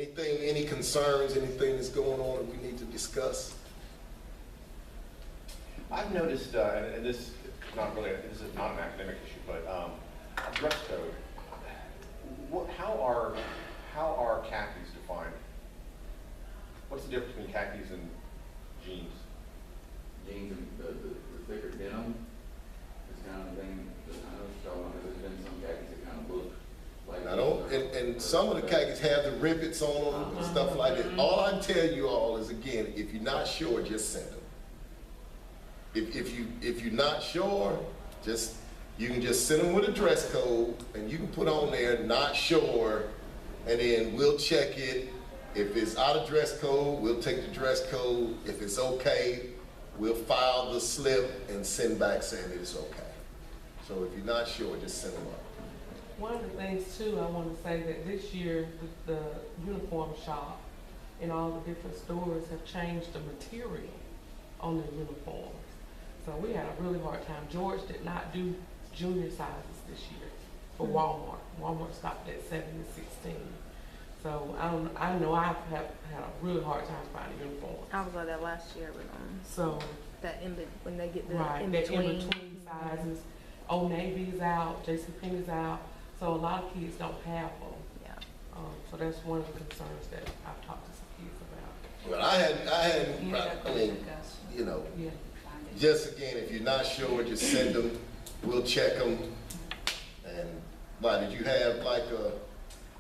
Anything, any concerns, anything that's going on that we need to discuss? I've noticed, and this is not an academic issue, but dress code. How are khakis defined? What's the difference between khakis and jeans? Jeans and the thicker denim is kind of thing that I know, so there's been some khakis that kind of look like. I don't, and some of the khakis have the rivets on them and stuff like that. All I tell you all is, again, if you're not sure, just send them. If you're not sure, you can just send them with a dress code, and you can put on there not sure, and then we'll check it. If it's out of dress code, we'll take the dress code. If it's okay, we'll file the slip and send back saying that it's okay. So if you're not sure, just send them up. One of the things too, I want to say that this year, the uniform shop and all the different stores have changed the material on the uniforms. So we had a really hard time. George did not do junior sizes this year for Walmart. Walmart stopped at 7 to 16. So I know I've had a really hard time finding uniforms. I was like that last year with So that when they get the right, in the between. in-between sizes. Old Navy's out, JCPenney's out. So a lot of kids don't have them. Yeah. So that's one of the concerns that I've talked to some kids about. But I mean, you know, Yeah. just again, if you're not sure, just send them. We'll check them. And why did you have like a?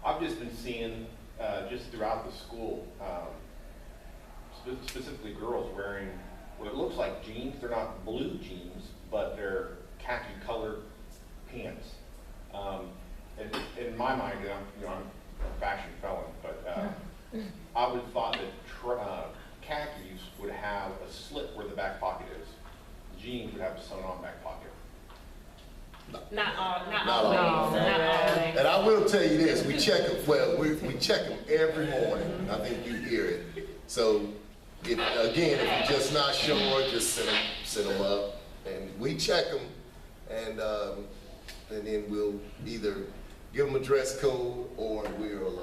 I've just been seeing, just throughout the school, specifically girls wearing what it looks like jeans. They're not blue jeans, but they're khaki colored pants. And in my mind, I'm a fashion felon, but I would have thought that khakis would have a slit where the back pocket is. Jeans would have a sewn-on back pocket. Not all all. days. And I will tell you this: we check them. Well, we check them every morning. I think you hear it. So, if you're just not sure, just send them up, and we check them, and then we'll either give them a dress code or we'll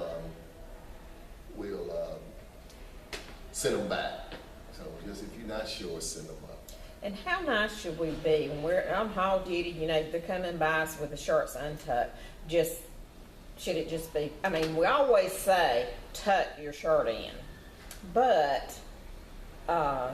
send them back. So, just if you're not sure, send them up. And how nice should we be when we're on hall duty, you know, they're coming by us with the shirts untucked. Should it just be, I mean, we always say, tuck your shirt in. But,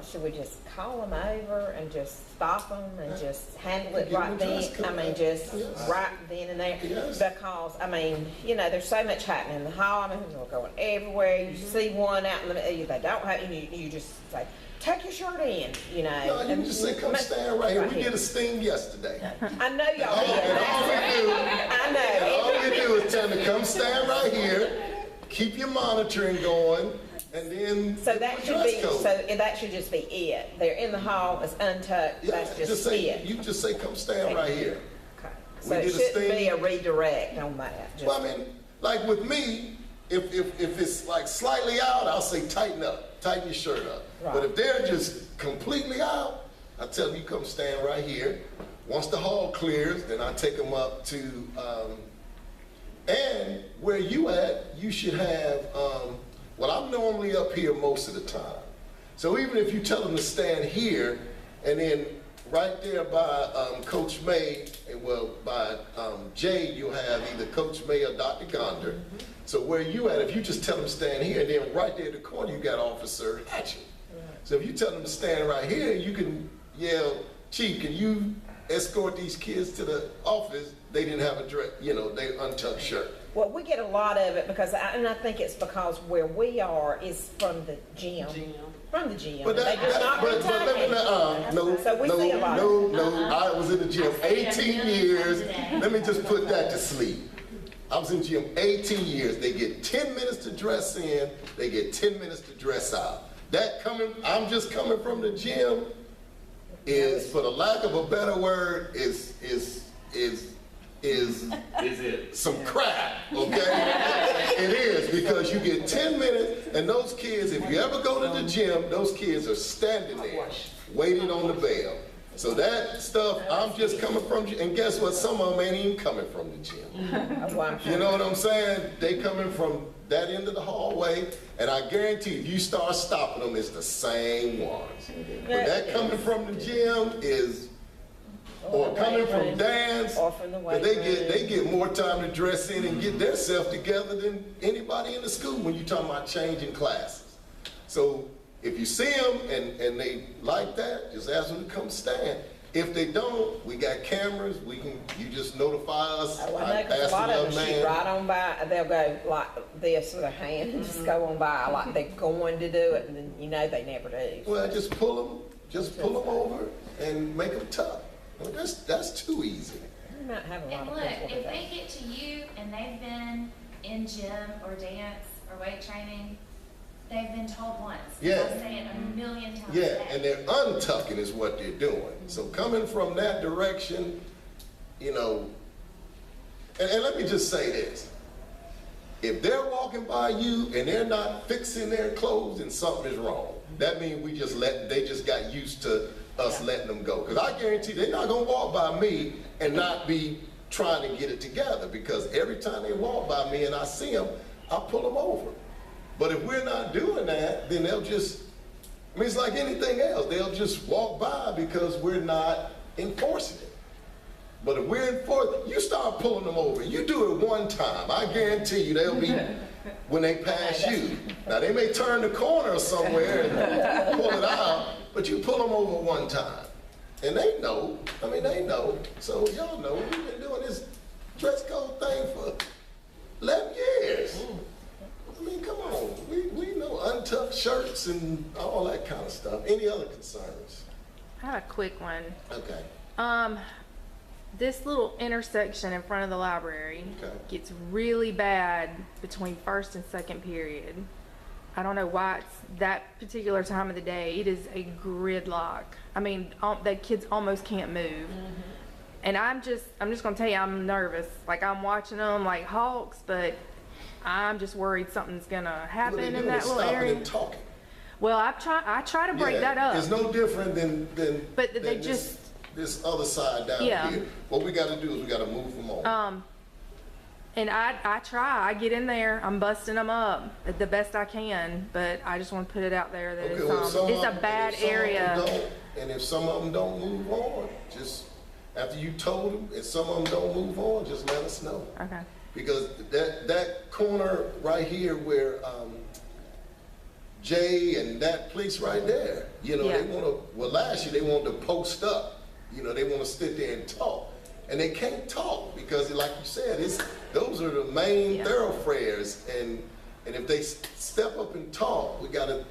should we just call them over and just stop them and just handle it Give right them a then? dress code. I mean, just Yes. right then and there. Yes. Because, I mean, you know, there's so much happening in the hall. I mean, people are going everywhere. You see one out in the, they don't have, and you just say, tuck your shirt in, you know. No, you can just say, come stand right here. Right We did a sting yesterday. I know y'all did. And I all know. we do is tell them to come stand right here, keep your monitoring going, and then So that put should dress be, code. so that should just be it. They're in the hall, it's untucked, Yeah, that's just say, it. you just say, come stand right here. Okay. we So it did a shouldn't be sting. a redirect on that. Just- Well, I mean, like with me, if it's like slightly out, I'll say tighten up, tighten your shirt up. Right. But if they're just completely out, I tell them you come stand right here. Once the hall clears, then I take them up to, and where you at, you should have, well, I'm normally up here most of the time. So even if you tell them to stand here, and then right there by Coach May, and well, by Jay, you'll have either Coach May or Dr. Gonder. So where you at, if you just tell them to stand here, and then right there in the corner, you got Officer Hatchett. So if you tell them to stand right here, you can yell, Chief, can you escort these kids to the office? They didn't have a dress, you know, they untucked shirt. Well, we get a lot of it because, and I think it's because where we are is from the gym. From the gym. But They just not but let me, no, So we see a lot. no, I was in the gym 18 years. Let me just put that to sleep. I was in the gym 18 years. They get 10 minutes to dress in, they get 10 minutes to dress out. I'm just coming from the gym is, for the lack of a better word, is it? some crap, okay? It is, because you get 10 minutes, and those kids, if you ever go to the gym, those kids are standing there, waiting on the bell. So that stuff, I'm just coming from, and guess what? Some of them ain't even coming from the gym. Oh, well, I'm sure. You know what I'm saying? They coming from that end of the hallway, and I guarantee if you start stopping them, it's the same ones. But that coming from the gym is, or coming from dance, Or from the but weight they get more time to dress in and get themselves together than anybody in the school when you're talking about changing classes. So if you see them and they like that, just ask them to come stand. If they don't, we got cameras, you just notify us. Oh, I know, 'cause a lot of them shoot right on by, they'll go like this with their hand and just go on by, like they're going to do it, and then you know they never do. Well, just pull them over and make them tough. Well, that's too easy. You might have a lot And of look, people if with they that. get to you and they've been in gym or dance or weight training, they've been told once. Yeah. I'll say it a million times. Yeah, a day. and they're untucking is what they're doing. So coming from that direction, you know, and let me just say this. If they're walking by you and they're not fixing their clothes, then something is wrong. That means they just got used to us letting them go. Because I guarantee they're not gonna walk by me and not be trying to get it together, because every time they walk by me and I see them, I pull them over. But if we're not doing that, then they'll just, I mean, it's like anything else. They'll just walk by because we're not enforcing it. But if we're enforcing, you start pulling them over. You do it one time, I guarantee you they'll be, when they pass you. Now, they may turn the corner somewhere and pull it out, but you pull them over one time. And they know, they know. So y'all know, we've been doing this dress code thing for 11 years. I mean, come on, we know untucked shirts and all that kind of stuff. Any other concerns? I have a quick one. Okay. This little intersection in front of the library Okay. gets really bad between first and second period. I don't know why it's that particular time of the day. It is a gridlock. I mean, the kids almost can't move. And I'm just gonna tell you, I'm nervous. Like, I'm watching them like hawks, but I'm just worried something's gonna happen What they in doing that is little stopping area. and talking. Well, I try to break Yeah, that up. It's no different than But they than just- this other side down Yeah. here. What we got to do is we got to move them on. And I try, I get in there, I'm busting them up the best I can, but I just want to put it out there that Okay, well, it's some a of 'em- bad and if some of 'em area. don't- And if some of them don't move on, just after you told them, if some of them don't move on, just let us know. Okay. Because that corner right here where Jay and that place right there, you know, Yeah. they want to, well, last year they wanted to post up, you know, they want to sit there and talk. And they can't talk because, like you said, those are the main Yeah. thoroughfares. And if they step up and talk, we gotta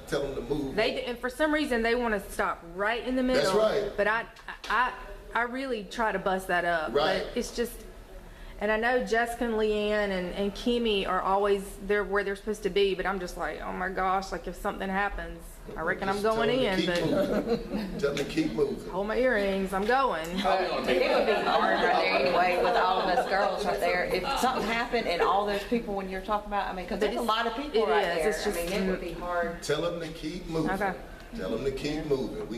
tell them to move. They and for some reason they want to stop right in the middle. That's right. But I really try to bust that up. Right. But it's just, and I know Jessica and Leanne and Kimmy are always there where they're supposed to be. But I'm just like, oh my gosh, like if something happens, I reckon I'm Just going tell in. them to But keep moving. Tell them to keep moving. hold my earrings, I'm going. It would be hard right there anyway with all of us girls right there. If something happened and all those people when you're talking about, I mean, because there's a lot of people It right is. there. It's just- I mean, it would be hard. Tell them to keep moving. Okay. Tell them to keep moving. We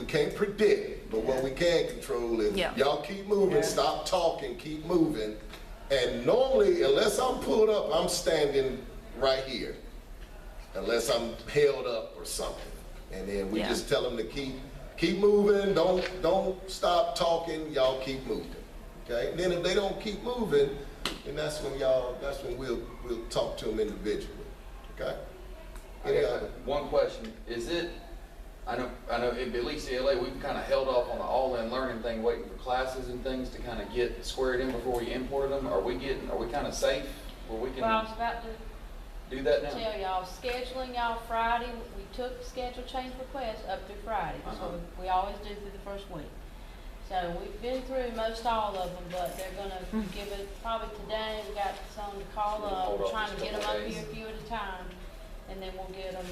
can't predict, but what we can control is Yeah. y'all keep moving, stop talking, keep moving. And normally, unless I'm pulled up, I'm standing right here. Unless I'm held up or something. And then we Yeah. just tell them to keep moving, don't stop talking, y'all keep moving. Okay? And then if they don't keep moving, then that's when we'll talk to them individually. Okay? I got one question. Is it, I know, at least CLA, we've kind of held off on the all-in learning thing, waiting for classes and things to kind of get squared in before we imported them. Are we kind of safe where we Well, I can was about to do that now? tell y'all, scheduling y'all Friday, we took schedule change requests up through Friday. That's what we always do through the first week. So we've been through most all of them, but they're gonna give it, probably today, we got some to call up, we're trying to get them up here a few at a time, and then we'll get them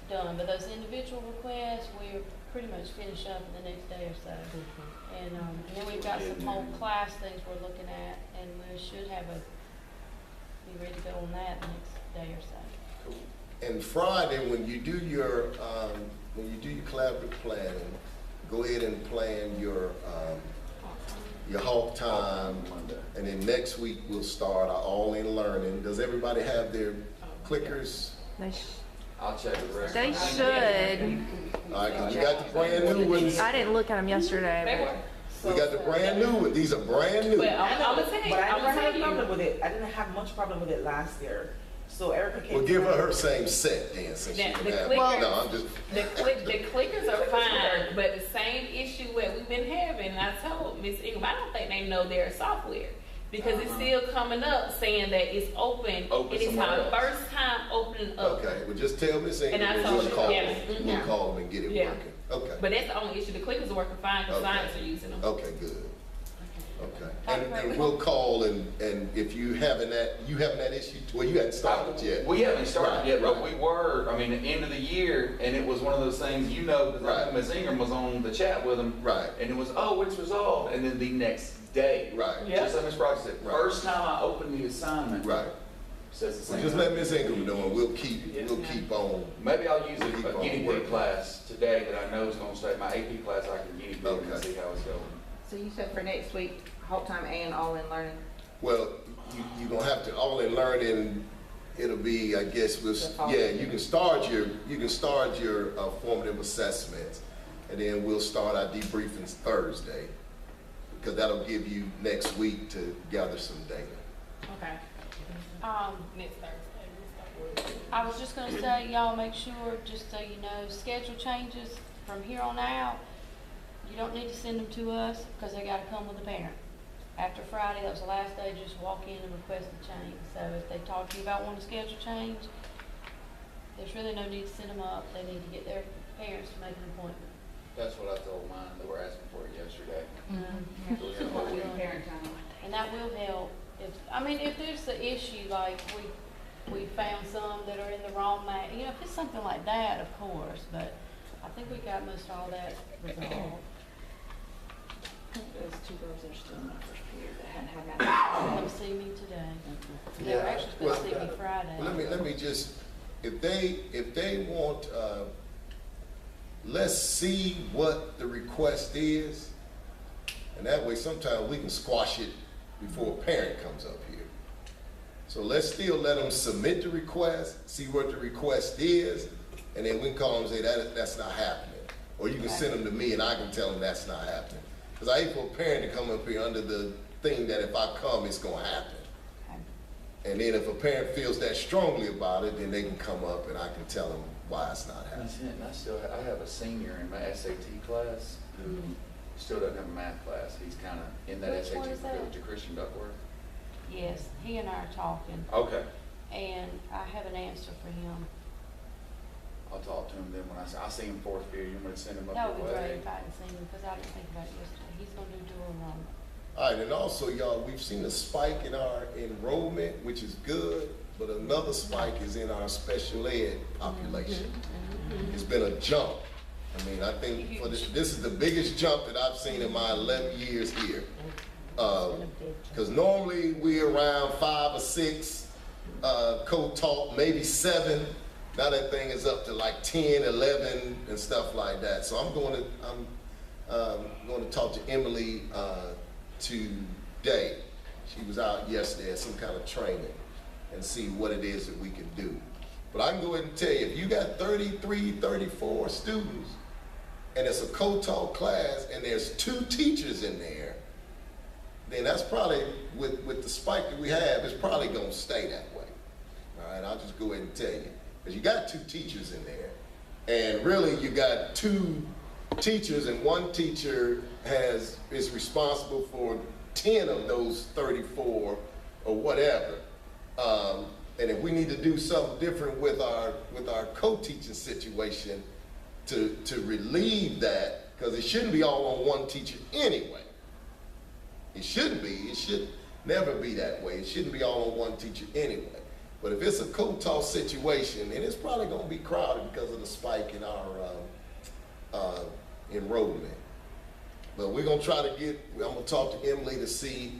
done. But those individual requests, we're pretty much finished up in the next day or so. And then we've got some whole class things we're looking at, and we should be ready to go on that next day or so. And Friday, when you do your collaborative planning, go ahead and plan your Hawk time. And then next week, we'll start our all-in learning. Does everybody have their clickers? I'll check the rest. They should. All right, 'cause we got the brand new ones. I didn't look at them yesterday, We got the brand new ones. These are brand new. Well, I'm gonna tell you, But I I'm never gonna had tell a you. problem with it. I didn't have much problem with it last year. So Erica came. Well, give her same set then, since she The can have. clickers- No, I'm just. The clickers are fine, but the same issue that we've been having, I told Miss Ingram, I don't think they know their software. Because it's still coming up saying that it's open, Open and it's somewhere my else. first time opening up. Okay, well, just tell Miss And I Ingram, told we'll her, call yeah, them. We'll call them and get it Yeah. working. Okay, But that's the only issue, the clickers are working fine, because Okay. science are using them. okay, good. Okay, and we'll call and if you having that issue, well, you hadn't started yet. We haven't started Right, yet, but right. we were, I mean, at the end of the year, and it was one of those things, you know, because Right. Ms. Ingram was on the chat with them. Right. And it was, oh, it's resolved, and then the next day. Right. Yeah. Just like Ms. Brock said, Right. first time I opened the assignment. Right. Says the So same. just thing. let Miss Ingram know and we'll keep on. Maybe I'll use Keep a on guinea working. pig class today that I know is gonna stay, my AP class, I can guinea pig and Okay. see how it's going. So you said for next week, Hawk time and all-in learning? Well, you're gonna have to, all in learning, it'll be, I guess, yeah, you can start your formative assessments, and then we'll start our debriefings Thursday, because that'll give you next week to gather some data. Okay. Next Thursday. I was just gonna say, y'all make sure, just so you know, schedule changes from here on out. You don't need to send them to us, because they gotta come with a parent. After Friday, that was the last day, just walk in and request a change. So if they talk to you about wanting to schedule change, there's really no need to send them up. They need to get their parents to make an appointment. That's what I told mine, they were asking for it yesterday. Mm-hmm. So we're gonna hold it. And that will help. If there's an issue, like we found some that are in the wrong if it's something like that, of course, but I think we got most all that resolved. There's two girls that are still in my first period that hadn't had that. Come see me today. They were actually supposed to see me Friday. Well, let me just, if they want, let's see what the request is, and that way sometimes we can squash it before a parent comes up here. So let's still let them submit the request, see what the request is, and then we can call them and say that's not happening. Or you can send them to me and I can tell them that's not happening. Because I hate for a parent to come up here under the thing that if I come, it's gonna happen. And then if a parent feels that strongly about it, then they can come up and I can tell them why it's not happening. That's it, and I have a senior in my SAT class who still doesn't have a math class. He's kind of in that Which one SAT is that? field to Christian Duckworth. Yes, he and I are talking, Okay. and I have an answer for him. I'll talk to him then when I see him fourth period. You want to send him up That would your be great way? if I hadn't seen him, because I didn't think about it yesterday. He's gonna do dual enrollment. All right, and also, y'all, we've seen a spike in our enrollment, which is good, but another spike is in our special ed population. It's been a jump. I mean, I think for this is the biggest jump that I've seen in my 11 years here. Because normally we're around 5 or 6 co-taught, maybe 7. Now that thing is up to like 10, 11, and stuff like that. So I'm going to talk to Emily today. She was out yesterday at some kind of training and see what it is that we can do. But I can go ahead and tell you, if you got 33, 34 students, and it's a co-taught class, and there's 2 teachers in there, then that's probably, with the spike that we have, it's probably gonna stay that way. All right, I'll just go ahead and tell you. Because you got 2 teachers in there, and really you got 2 teachers, and one teacher is responsible for 10 of those 34 or whatever. And if we need to do something different with our co-teaching situation to relieve that, because it shouldn't be all on one teacher anyway. It shouldn't be. It should never be that way. It shouldn't be all on one teacher anyway. But if it's a co-taught situation, then it's probably going to be crowded because of the spike in our enrollment. But we're going to try to I'm going to talk to Emily to see,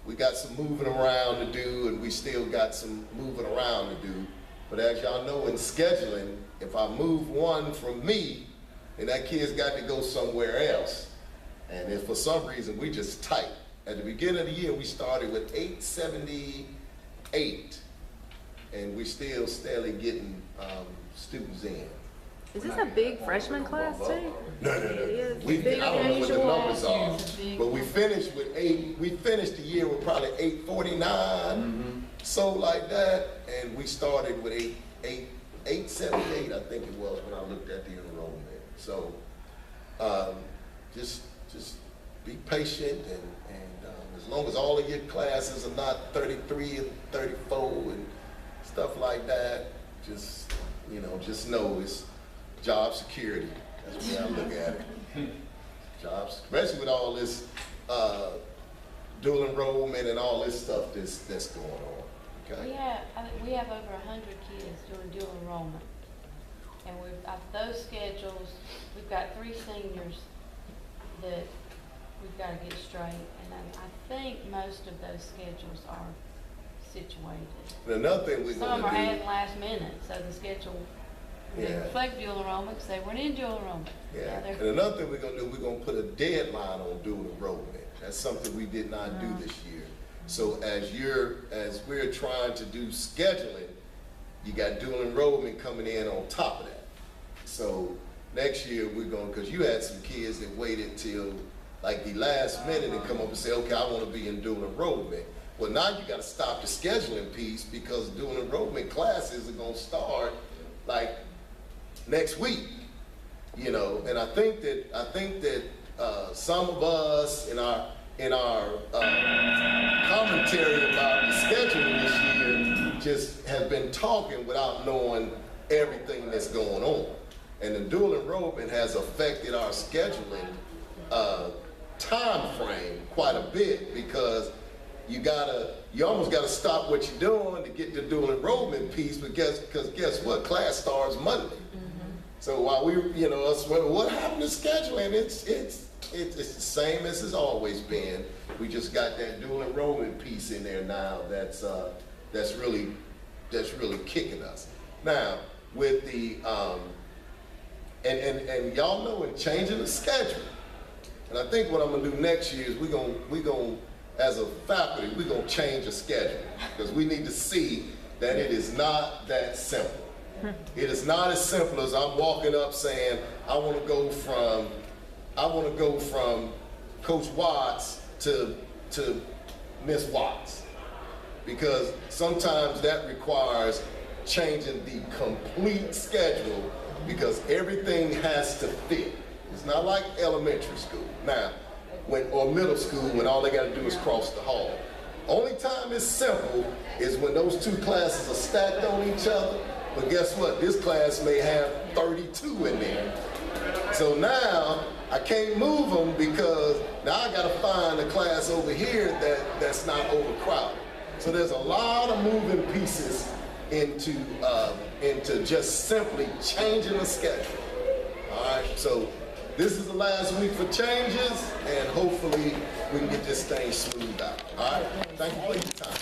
we got some moving around to do, and we still got some moving around to do. But as y'all know, in scheduling, if I move one from me, and that kid's got to go somewhere else. And if for some reason we just tight. At the beginning of the year, we started with 878, and we're still steadily getting students in. Is this a big freshman class too? No. is I bigger don't than know what the usual. numbers are, but we finished with we finished the year with probably 849, so like that, and we started with 878, I think it was when I looked at the enrollment. So, just be patient and as long as all of your classes are not 33 and 34 and stuff like that, just know it's job security. That's the way I look at it. Jobs, especially with all this dual enrollment and all this stuff that's going on. Okay. We have over 100 kids doing dual enrollment. And those schedules, we've got 3 seniors that we've got to get straight. And I think most of those schedules are situated. And another thing we're Some going are to do. adding last minute, so the schedule didn't Yeah. reflect dual enrollment because they weren't in dual enrollment. Yeah, Now and they're- another thing we're gonna do, we're gonna put a deadline on dual enrollment. That's something we did not do this year. So as we're trying to do scheduling, you got dual enrollment coming in on top of that. So next year cause you had some kids that waited till like the last minute and come up and say, okay, I wanna be in dual enrollment. Well, now you gotta stop the scheduling piece because dual enrollment classes are gonna start like next week. And I think that some of us in our commentary about the scheduling this year just have been talking without knowing everything that's going on. And the dual enrollment has affected our scheduling time frame quite a bit because you almost gotta stop what you're doing to get the dual enrollment piece, but guess what? Class starts Monday. So while what happened to scheduling? It's the same as it's always been. We just got that dual enrollment piece in there now that's really kicking us. Now with the and y'all know in changing the schedule, and I think what I'm gonna do next year is we gonna as a faculty we're gonna change the schedule because we need to see that it is not that simple. It is not as simple as I'm walking up saying, I want to go from Coach Watts to Miss Watts. Because sometimes that requires changing the complete schedule because everything has to fit. It's not like elementary school now, or middle school when all they got to do is cross the hall. Only time it's simple is when those 2 classes are stacked on each other. But guess what? This class may have 32 in there. So now I can't move them because now I got to find a class over here that's not overcrowded. So there's a lot of moving pieces into just simply changing the schedule. All right. So this is the last week for changes, and hopefully we can get this thing smoothed out. All right. Thank you for your time.